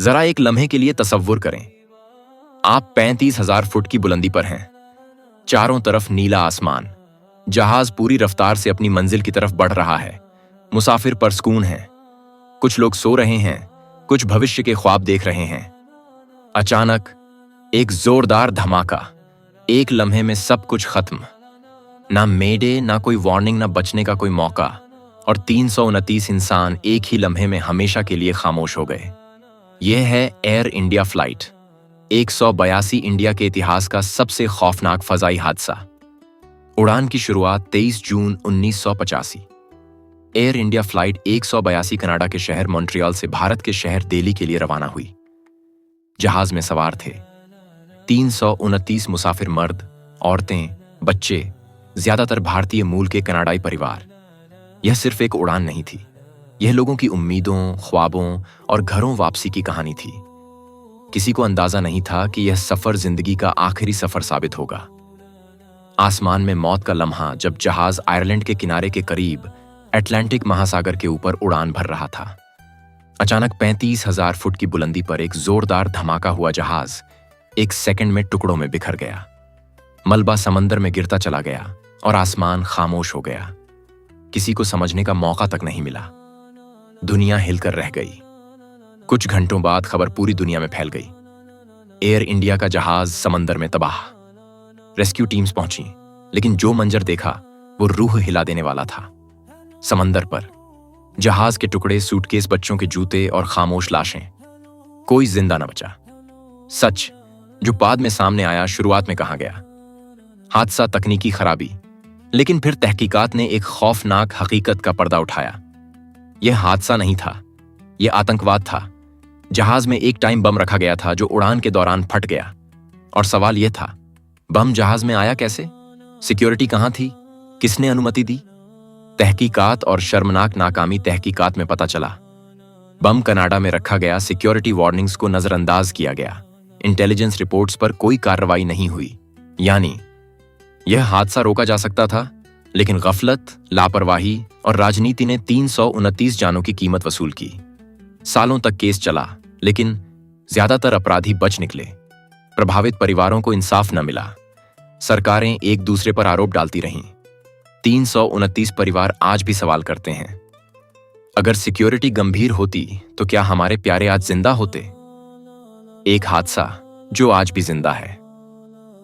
जरा एक लम्हे के लिए तसव्वुर करें, आप 35,000 फुट की बुलंदी पर हैं। चारों तरफ नीला आसमान। जहाज पूरी रफ्तार से अपनी मंजिल की तरफ बढ़ रहा है। मुसाफिर परसकून हैं। कुछ लोग सो रहे हैं, कुछ भविष्य के ख्वाब देख रहे हैं। अचानक एक जोरदार धमाका। एक लम्हे में सब कुछ खत्म। ना मेडे, ना कोई वार्निंग, ना बचने का कोई मौका। और 329 इंसान एक ही लम्हे में हमेशा के लिए खामोश हो गए। यह है एयर इंडिया फ्लाइट 182, इंडिया के इतिहास का सबसे खौफनाक फजाई हादसा। उड़ान की शुरुआत 23 जून 1985। एयर इंडिया फ्लाइट 182 कनाडा के शहर मॉन्ट्रियल से भारत के शहर दिल्ली के लिए रवाना हुई। जहाज में सवार थे 329 मुसाफिर मर्द, औरतें, बच्चे, ज्यादातर भारतीय मूल के कनाडाई परिवार। यह सिर्फ एक उड़ान नहीं थी, यह लोगों की उम्मीदों, ख्वाबों और घरों वापसी की कहानी थी। किसी को अंदाजा नहीं था कि यह सफर जिंदगी का आखिरी सफर साबित होगा। आसमान में मौत का लम्हा जब जहाज आयरलैंड के किनारे के करीब अटलांटिक महासागर के ऊपर उड़ान भर रहा था। अचानक 35,000 फुट की बुलंदी पर एक जोरदार धमाका हुआ। जहाज एक सेकंड में टुकड़ों में बिखर गया। मलबा समंदर में गिरता चला गया और आसमान खामोश हो गया। किसी को समझने का मौका तक नहीं मिला। दुनिया हिलकर रह गई। कुछ घंटों बाद खबर पूरी दुनिया में फैल गई। एयर इंडिया का जहाज समंदर में तबाह। रेस्क्यू टीम्स पहुंची, लेकिन जो मंजर देखा वो रूह हिला देने वाला था। समंदर पर जहाज के टुकड़े, सूटकेस, बच्चों के जूते और खामोश लाशें। कोई जिंदा न बचा। सच जो बाद में सामने आया, शुरुआत में कहा गया हादसा, तकनीकी खराबी, लेकिन फिर तहकीकात ने एक खौफनाक हकीकत का पर्दा उठाया। यह हादसा नहीं था, यह आतंकवाद था। जहाज में एक टाइम बम रखा गया था जो उड़ान के दौरान फट गया। और सवाल यह था, बम जहाज में आया कैसे? सिक्योरिटी कहां थी? किसने अनुमति दी? तहकीकात और शर्मनाक नाकामी तहकीकात में पता चला, बम कनाडा में रखा गया। सिक्योरिटी वार्निंग्स को नजरअंदाज किया गया। इंटेलिजेंस रिपोर्ट्स पर कोई कार्रवाई नहीं हुई। यानी यह हादसा रोका जा सकता था, लेकिन गफलत, लापरवाही और राजनीति ने 329 जानों की कीमत वसूल की। सालों तक केस चला, लेकिन ज्यादातर अपराधी बच निकले। प्रभावित परिवारों को इंसाफ न मिला। सरकारें एक दूसरे पर आरोप डालती रहीं। 329 परिवार आज भी सवाल करते हैं, अगर सिक्योरिटी गंभीर होती तो क्या हमारे प्यारे आज जिंदा होते? एक हादसा जो आज भी जिंदा है।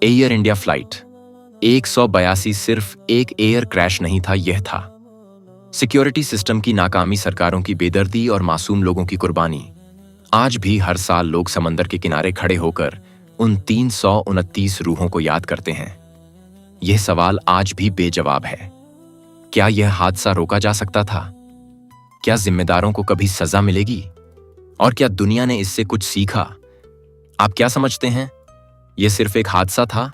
एयर इंडिया फ्लाइट 182 सिर्फ एक एयर क्रैश नहीं था, यह था सिक्योरिटी सिस्टम की नाकामी, सरकारों की बेदर्दी और मासूम लोगों की कुर्बानी। आज भी हर साल लोग समंदर के किनारे खड़े होकर उन 329 रूहों को याद करते हैं। यह सवाल आज भी बेजवाब है। क्या यह हादसा रोका जा सकता था? क्या जिम्मेदारों को कभी सजा मिलेगी? और क्या दुनिया ने इससे कुछ सीखा? आप क्या समझते हैं? यह सिर्फ एक हादसा था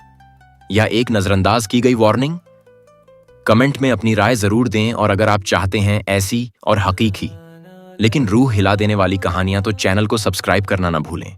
या एक नजरअंदाज की गई वार्निंग? कमेंट में अपनी राय जरूर दें, और अगर आप चाहते हैं ऐसी और हकीकी लेकिन रूह हिला देने वाली कहानियां तो चैनल को सब्सक्राइब करना ना भूलें।